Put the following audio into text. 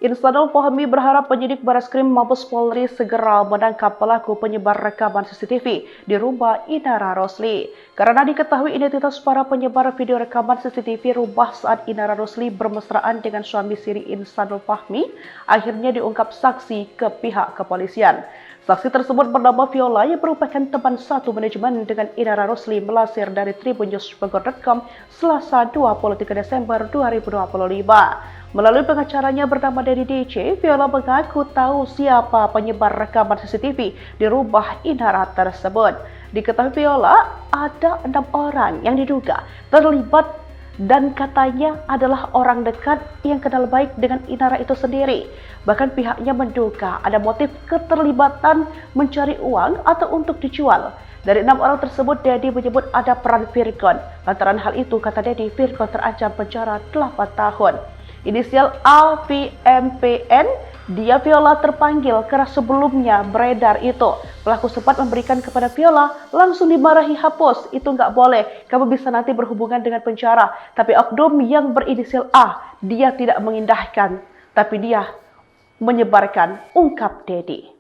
Insanul Fahmi berharap penyidik Bareskrim Mabes Polri segera menangkap pelaku penyebar rekaman CCTV di rumah Inara Rosli. Karena diketahui identitas para penyebar video rekaman CCTV rumah saat Inara Rosli bermesraan dengan suami siri Insanul Fahmi, akhirnya diungkap saksi ke pihak kepolisian. Saksi tersebut bernama Viola yang merupakan teman satu manajemen dengan Inara Rosli melansir dari tribunnews.com Selasa 23 Desember 2025. Melalui pengacaranya bernama Dedi DC, Viola mengaku tahu siapa penyebar rekaman CCTV di rumah Inara tersebut. Diketahui Viola, ada 6 orang yang diduga terlibat dan katanya adalah orang dekat yang kenal baik dengan Inara itu sendiri. Bahkan pihaknya menduga ada motif keterlibatan mencari uang atau untuk dijual. Dari 6 orang tersebut, Dedi menyebut ada peran Virgon. Lantaran hal itu, kata Dedi, Virgon terancam penjara 8 tahun. Inisial AVMPN, dia Viola terpanggil karena sebelumnya beredar itu. Pelaku sempat memberikan kepada Viola, langsung dimarahi, hapus, itu nggak boleh, kamu bisa nanti berhubungan dengan penjara. Tapi oknum yang berinisial A, dia tidak mengindahkan, tapi dia menyebarkan, ungkap Dedi.